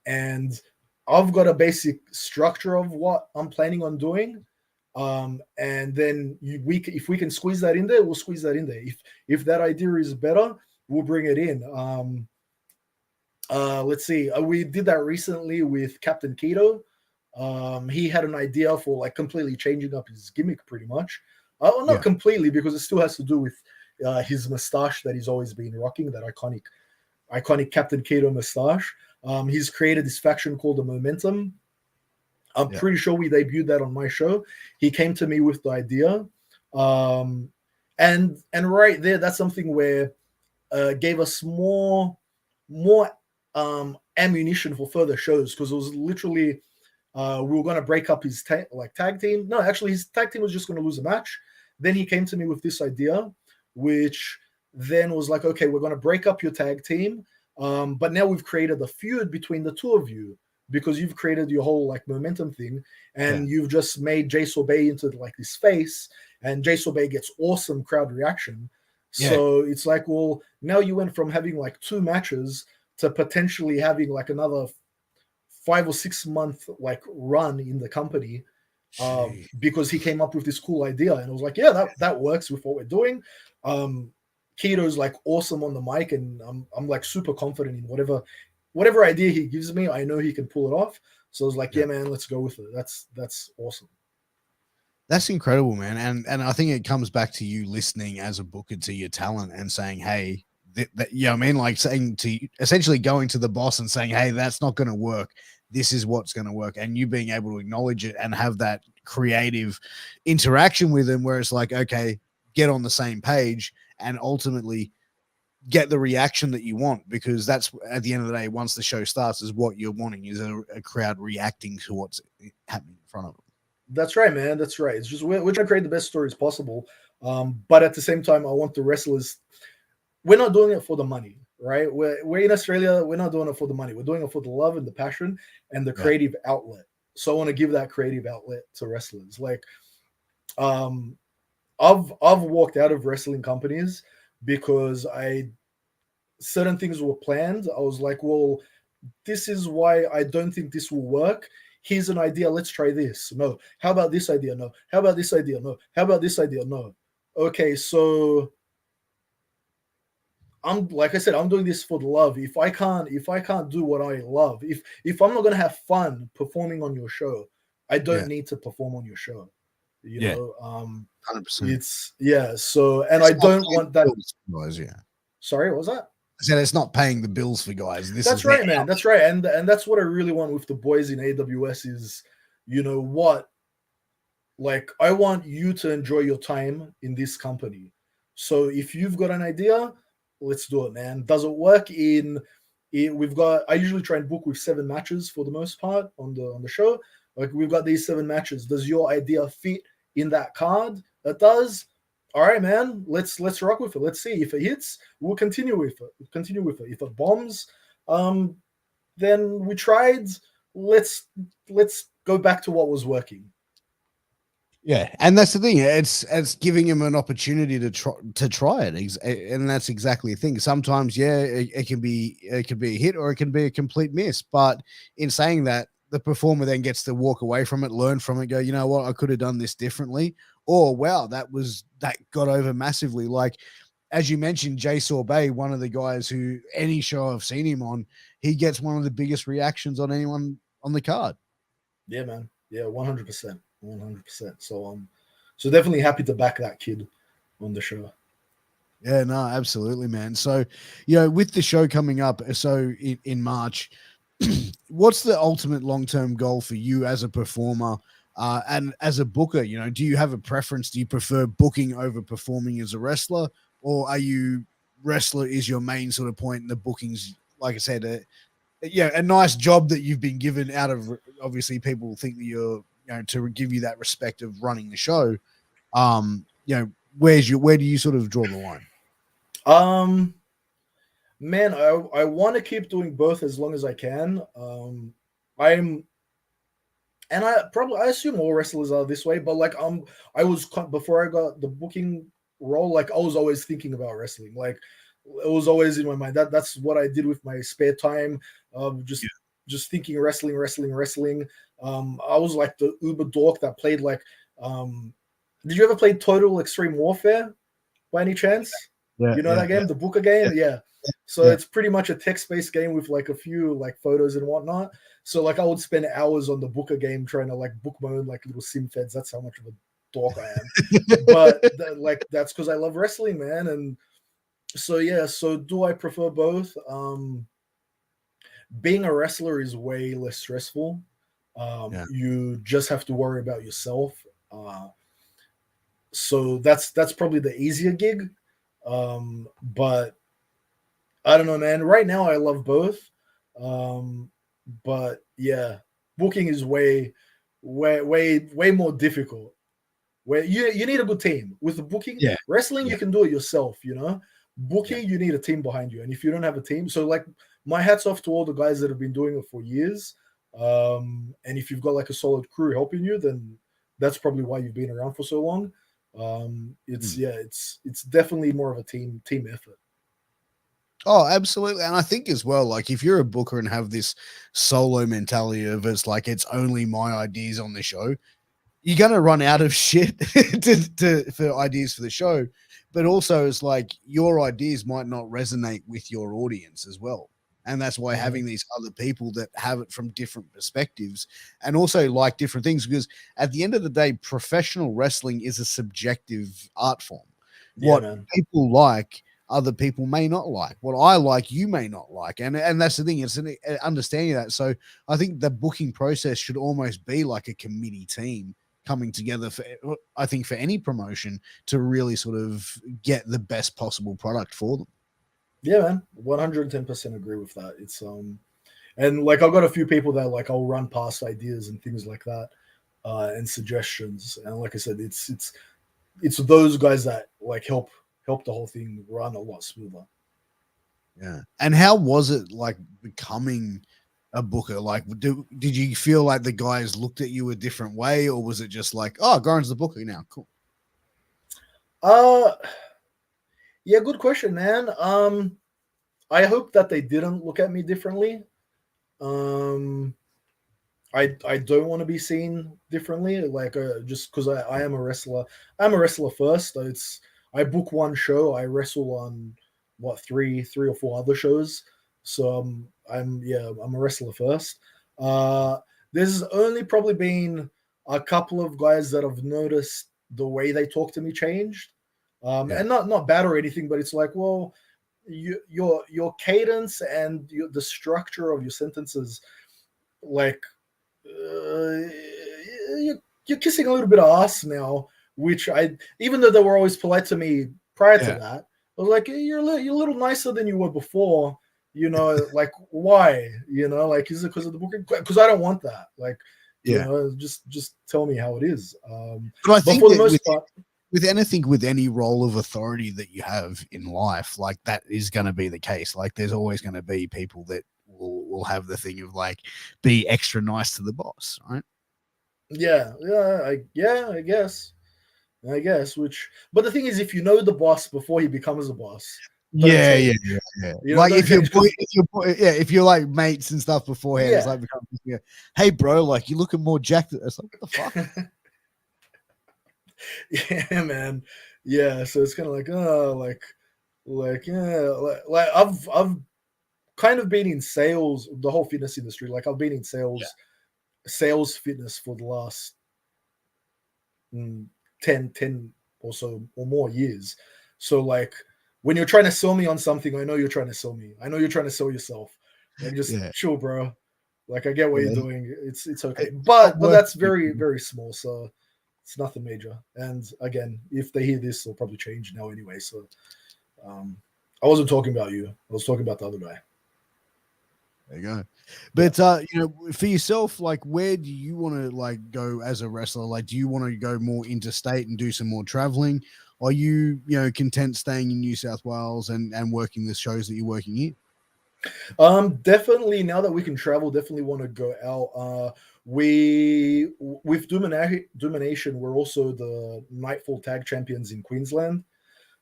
And I've got a basic structure of what I'm planning on doing. And then if we can squeeze that in there, we'll squeeze that in there. If that idea is better, we'll bring it in. Let's see. We did that recently with Captain Keto. He had an idea for like completely changing up his gimmick, pretty much. Not completely, because it still has to do with his mustache that he's always been rocking, that iconic Captain Keto mustache. He's created this faction called the Momentum. I'm pretty sure we debuted that on my show. He came to me with the idea. And right there, that's something where gave us more ammunition for further shows, because it was literally we were going to break up his tag team. No, actually, his tag team was just going to lose a match. Then he came to me with this idea, which then was like, okay, we're going to break up your tag team, but now we've created a feud between the two of you, because you've created your whole like momentum thing, and you've just made Jay Sorbet into like this face, and Jay Sorbet gets awesome crowd reaction. So it's like, well, now you went from having like 2 matches to potentially having like another 5 or 6 month like run in the company, because he came up with this cool idea, and I was like, yeah, that works with what we're doing. Keto's like awesome on the mic, and I'm like super confident in whatever idea he gives me. I know he can pull it off. So I was like, yeah, man, let's go with it. That's awesome. That's incredible, man. And I think it comes back to you listening as a booker to your talent and saying, hey, I mean, like saying to essentially going to the boss and saying, hey, that's not going to work. This is what's going to work. And you being able to acknowledge it and have that creative interaction with them, where it's like, okay, get on the same page and ultimately get the reaction that you want, because that's at the end of the day, once the show starts, is what you're wanting is a crowd reacting to what's happening in front of them. That's right, man. That's right. It's just we're trying to create the best stories possible. But at the same time, I want the wrestlers. We're not doing it for the money, right? We're in Australia. We're not doing it for the money. We're doing it for the love and the passion and the creative outlet. So I want to give that creative outlet to wrestlers. Like, I've walked out of wrestling companies because certain things were planned. I was like, well, this is why I don't think this will work. Here's an idea. Let's try this. No. How about this idea? No. How about this idea? No. How about this idea? No. Okay, so I'm like I said, I'm doing this for the love. If I can't do what I love, if I'm not gonna have fun performing on your show, I don't need to perform on your show. You know, 100%. it's So, and I don't want that. Guys, Sorry, what was that? I said it's not paying the bills for guys. That's right, man. That's right, and that's what I really want with the boys in AWS is, you know what? Like, I want you to enjoy your time in this company. So if you've got an idea, let's do it, man. Does it work we've got, I usually try and book with 7 matches for the most part on the show. Like, we've got these 7 matches. Does your idea fit in that card? It does. All right, man. Let's rock with it. Let's see if it hits. We'll continue with it. If it bombs, then we tried. Let's go back to what was working. Yeah, and that's the thing. It's giving him an opportunity to try it, and that's exactly the thing. Sometimes, it can be a hit or it can be a complete miss. But in saying that, the performer then gets to walk away from it, learn from it, go, you know what, I could have done this differently, or wow, that got over massively. Like, as you mentioned, Jay Sorbet, one of the guys who any show I've seen him on, he gets one of the biggest reactions on anyone on the card. Yeah, man. Yeah, 100%. 100%. So definitely happy to back that kid on the show. Yeah, no, absolutely, man. So, with the show coming up, so in March, what's the ultimate long-term goal for you as a performer and as a booker? Do you have a preference? Do you prefer booking over performing as a wrestler, or are you wrestler is your main sort of point and the bookings, like I said, a nice job that you've been given out of, obviously people think that you're, to give you that respect of running the show. Where do you sort of draw the line? Man, I want to keep doing both as long as I can. I assume all wrestlers are this way, but like I was, before I got the booking role, like I was always thinking about wrestling. Like, it was always in my mind. That's what I did with my spare time. Just thinking wrestling. I was like the uber dork that played like. Did you ever play Total Extreme Warfare by any chance? Yeah, that game, the Booker game? Yeah. So it's pretty much a text-based game with like a few like photos and whatnot. So like I would spend hours on the Booker game trying to like book my own like little sim feds. That's how much of a dork I am. But that's because I love wrestling, man. And so do I prefer both? Being a wrestler is way less stressful. You just have to worry about yourself. So that's probably the easier gig. But I don't know, man. Right now I love both. But yeah, booking is way more difficult. Where you need a good team. With the booking, wrestling you can do it yourself, Booking, you need a team behind you. And if you don't have a team, so like my hat's off to all the guys that have been doing it for years. And if you've got like a solid crew helping you, then that's probably why you've been around for so long. It's definitely more of a team effort. Oh, absolutely. And I think as well, like if you're a booker and have this solo mentality of it's like it's only my ideas on the show, you're gonna run out of shit for ideas for the show. But also it's like your ideas might not resonate with your audience as well. And that's why having these other people that have it from different perspectives and also like different things, because at the end of the day, professional wrestling is a subjective art form. What people like, other people may not like. What I like, you may not like. And that's the thing. It's an understanding that. So I think the booking process should almost be like a committee team coming together for any promotion to really sort of get the best possible product for them. Yeah, man, 110% agree with that. It's and like I've got a few people that like I'll run past ideas and things like that, and suggestions. And like I said, it's those guys that like help the whole thing run a lot smoother. Yeah. And how was it like becoming a booker? Like, did you feel like the guys looked at you a different way, or was it just like, oh, Goran's the booker now? Cool. Yeah, good question, man. I hope that they didn't look at me differently. Um, I don't want to be seen differently, like just because I am a wrestler. I'm a wrestler first. I book one show, I wrestle on what three or four other shows. So I'm a wrestler first. Uh, there's only probably been a couple of guys that have noticed the way they talk to me changed, Yeah. and not bad or anything, but it's like, well, your cadence and the structure of your sentences, like you're kissing a little bit of ass now, which even though they were always polite to me prior to Yeah. that, I was like, you're a little nicer than you were before. Like why? Like is it because of the booking? Because I don't want that. Like, Yeah. just tell me how it is. But I But think for the that most part, with anything, with any role of authority that you have in life, like that is going to be the case. Like there's always going to be people that will have the thing of like be extra nice to the boss, right? I guess. But the thing is, if you know the boss before he becomes a boss, don't Yeah, yeah, change. yeah, yeah. Like Don't change because if you're like mates and stuff beforehand, it's yeah. like become, hey, bro, like you're looking more jacked. It's like, what the fuck? Yeah, man. Yeah, so it's kind of like, oh, yeah, like I've kind of been in sales, the whole fitness industry. Like I've been in Yeah, sales fitness for the last mm, 10 or so or more years. So like when you're trying to sell me on something, I know you're trying to sell me. I know you're trying to sell yourself. Like just yeah, chill, bro. Like I get what you're yeah. doing. It's okay. It's not But worth that's it. very, very small. So it's nothing major. And again, if they hear this, they'll probably change now anyway. So um I wasn't talking about you. I was talking about the other guy. There you go. Yeah. But for yourself, like where do you want to like go as a wrestler? Like, do you want to go more interstate and do some more traveling? Or are you content staying in New South Wales and working the shows that you're working in? Definitely now that we can travel, definitely want to go out. We with Domination, we're also the Nightfall Tag Champions in Queensland.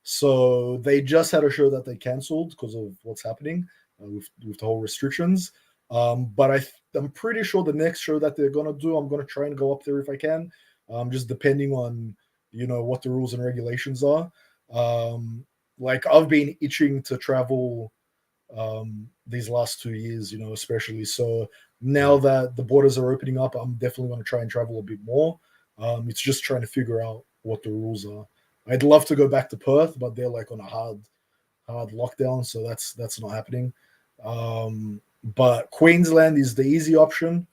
So they just had a show that they cancelled because of what's happening with the whole restrictions. But I'm pretty sure the next show that they're gonna do, I'm gonna try and go up there if I can. Just depending on what the rules and regulations are. Um, like I've been itching to travel these last 2 years, especially. So now that the borders are opening up, I'm definitely going to try and travel a bit more. It's just trying to figure out what the rules are. I'd love to go back to Perth, but they're like on a hard lockdown, so that's not happening. But Queensland is the easy option.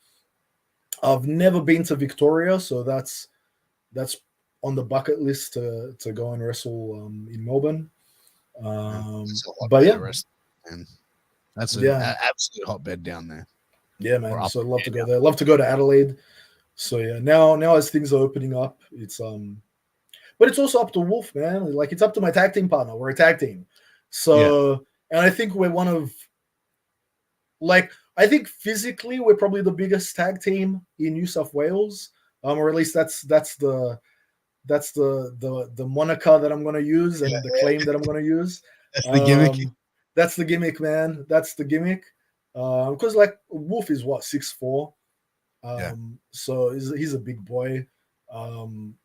I've never been to Victoria, so that's on the bucket list to go and wrestle in Melbourne. It's a lot But yeah, better wrestling, man. That's an yeah. absolute hotbed down there. Yeah, Or man. up So I'd love to there go there. Love to go to Adelaide. So yeah, now as things are opening up, but it's also up to Wolf, man. Like it's up to my tag team partner. We're a tag team. Yeah. So and I think we're one of I think physically we're probably the biggest tag team in New South Wales. Or at least that's the moniker that I'm gonna use and the claim that I'm gonna use. That's the gimmick. That's the gimmick, man. That's the gimmick. Because like Wolf is what 6'4". Yeah. So he's a big boy. Um,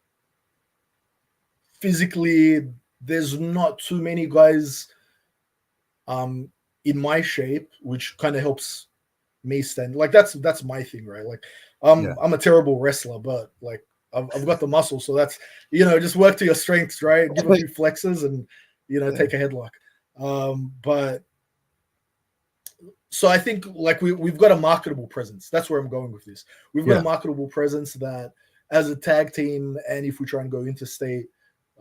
physically, there's not too many guys um, in my shape, which kind of helps me stand. Like that's my thing, right? Like Yeah. I'm a terrible wrestler, but like I've got the muscle, so that's just work to your strengths, right? Give a few flexes and Yeah. take a headlock. But so I think like we've got a marketable presence. That's where I'm going with this. We've got a Yeah. marketable presence that as a tag team, and if we try and go interstate,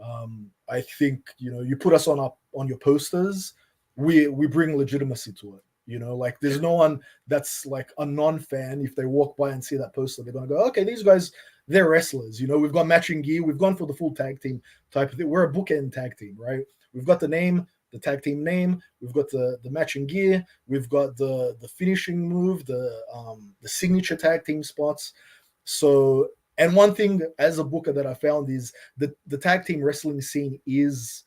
I think you put us on your posters, we bring legitimacy to it. Like there's no one that's like a non-fan. If they walk by and see that poster, they're gonna go, okay, these guys, they're wrestlers. We've got matching gear. We've gone for the full tag team type of thing. We're a bookend tag team, right? We've got the name, the tag team name. We've got the matching gear. We've got the finishing move, the signature tag team spots. So, and one thing as a booker that I found is that the tag team wrestling scene is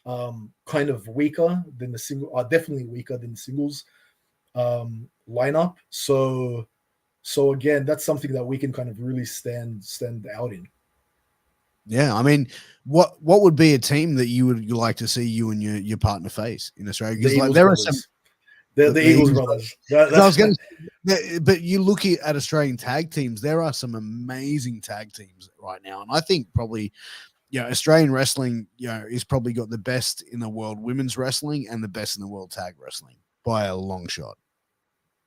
kind of weaker than the single, are definitely weaker than the singles lineup. So again, that's something that we can kind of really stand out in. Yeah, I mean, what would be a team that you would like to see you and your partner face in Australia? The Because like Eagles there are brothers. some The Eagles brothers. I was going to, but you look at Australian tag teams. There are some amazing tag teams right now, and I think probably, Australian wrestling, is probably got the best in the world women's wrestling and the best in the world tag wrestling by a long shot.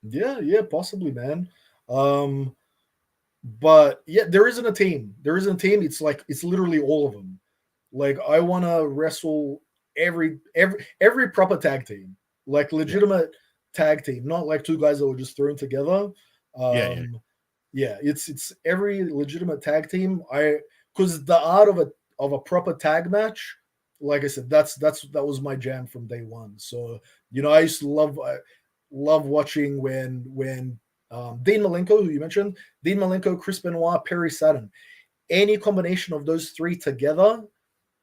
Yeah, possibly, man. But yeah, there isn't a team. It's like it's literally all of them. Like I want to wrestle every proper tag team, like legitimate tag team, not like two guys that were just thrown together. Yeah, it's every legitimate tag team. Because the art of a proper tag match, like I said, that was my jam from day one. So I used to love watching when Dean Malenko, who you mentioned, Dean Malenko, Chris Benoit, Perry Saturn, any combination of those three together,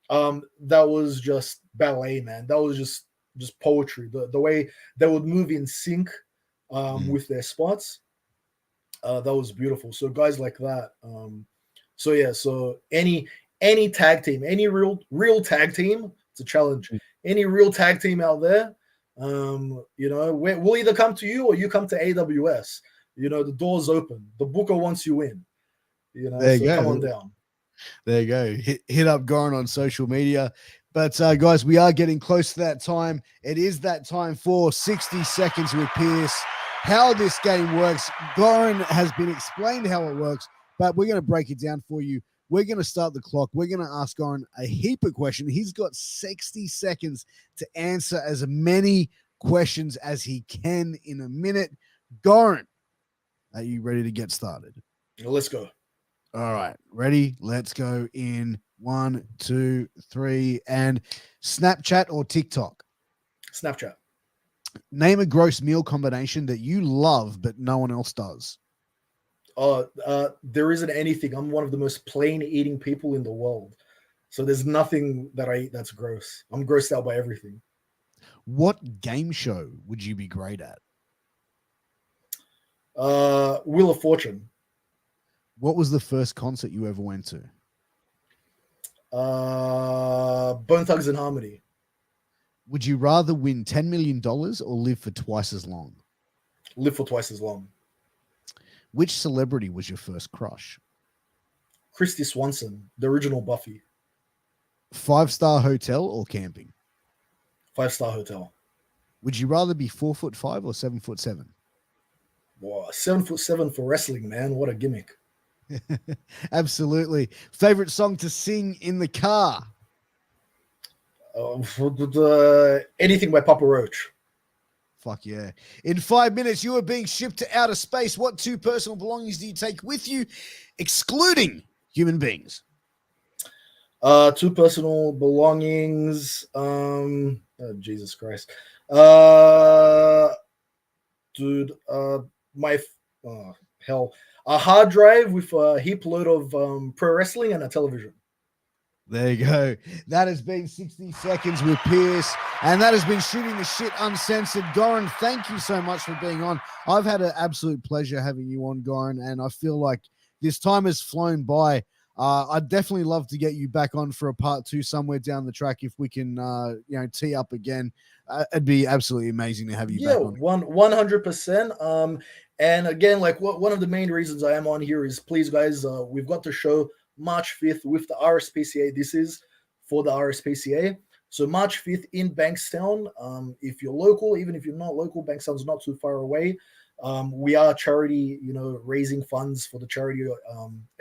that was just ballet, man. That was just poetry. The way they would move in sync with their spots, that was beautiful. So guys like that. So any tag team, any real tag team, it's a challenge. Any real tag team out there, we'll either come to you or you come to AWS. The door's open. The booker wants you in. There you go. Come on down. There you go. Hit up Goran on social media. But guys, we are getting close to that time. It is that time for 60 seconds with Piers. How this game works, Goran has been explained how it works, but we're going to break it down for you. We're going to start the clock. We're going to ask Goran a heap of questions. He's got 60 seconds to answer as many questions as he can in a minute. Goran, are you ready to get started? Let's go. All right. Ready? Let's go in 1, 2, 3. And Snapchat or TikTok? Snapchat. Name a gross meal combination that you love but no one else does. There isn't anything. I'm one of the most plain eating people in the world. So there's nothing that I eat that's gross. I'm grossed out by everything. What game show would you be great at? Wheel of Fortune. What was the first concert you ever went to? Bone Thugs and Harmony. Would you rather win $10 million or live for twice as long? Live for twice as long. Which celebrity was your first crush? Christy Swanson, the original Buffy. 5-star hotel or camping? 5-star hotel. Would you rather be 4'5" or 7'7"? Wow, 7'7" for wrestling, man. What a gimmick. Absolutely. Favorite song to sing in the car? Anything by Papa Roach. Fuck yeah. In 5 minutes, you are being shipped to outer space. What 2 personal belongings do you take with you, excluding human beings? 2 personal belongings. Jesus Christ. A hard drive with a heap load of pro wrestling and a television. There you go. That has been 60 seconds with Piers, and that has been Shooting the Shit Uncensored. Goran, thank you so much for being on. I've had an absolute pleasure having you on, Goran, and I feel like this time has flown by. I'd definitely love to get you back on for a part 2 somewhere down the track if we can, tee up again. It'd be absolutely amazing to have you back on. 100%. And again, like one of the main reasons I am on here is, please, guys, we've got the show March 5th with the RSPCA. This is for the RSPCA. So March 5th in Bankstown. If you're local, even if you're not local, Bankstown's not too far away. We are charity, raising funds for the charity.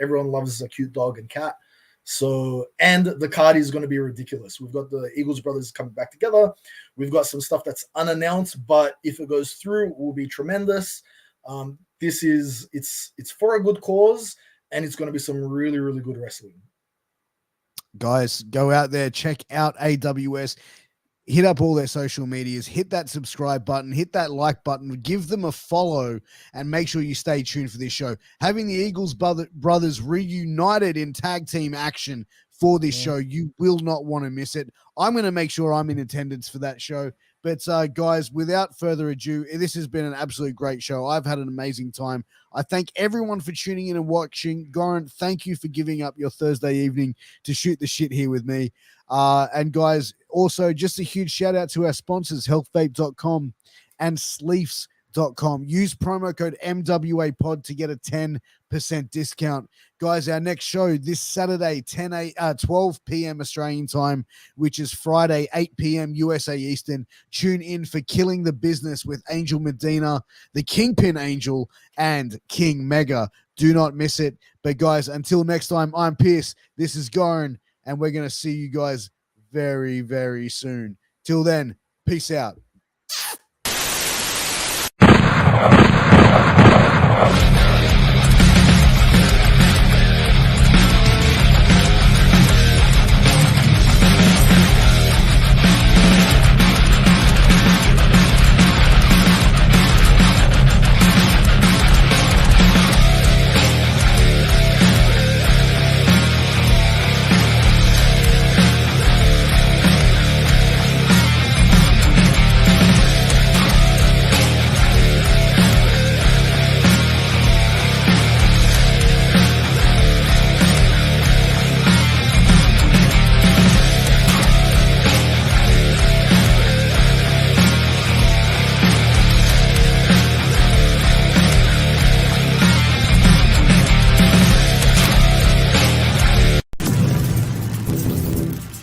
Everyone loves a cute dog and cat. So, and the card is going to be ridiculous. We've got the Eagles brothers coming back together. We've got some stuff that's unannounced, but if it goes through, it will be tremendous. It's for a good cause, and it's going to be some really, really good wrestling. Guys, go out there, check out AWS. Hit up all their social medias, hit that subscribe button, hit that like button, give them a follow, and make sure you stay tuned for this show. Having the Eagles brothers reunited in tag team action for this show. You will not want to miss it. I'm going to make sure I'm in attendance for that show. But guys, without further ado, this has been an absolute great show. I've had an amazing time. I thank everyone for tuning in and watching. Goran, thank you for giving up your Thursday evening to shoot the shit here with me. And guys, also just a huge shout out to our sponsors, healthvape.com and sleefs.com. Use promo code MWAPOD to get a 10% discount. Guys, our next show this Saturday, 12 p.m. Australian time, which is Friday, 8 p.m. USA Eastern. Tune in for Killing the Business with Angel Medina, the Kingpin Angel, and King Mega. Do not miss it. But guys, until next time, I'm Piers. This is Goran, and we're going to see you guys very, very soon. Till then, peace out.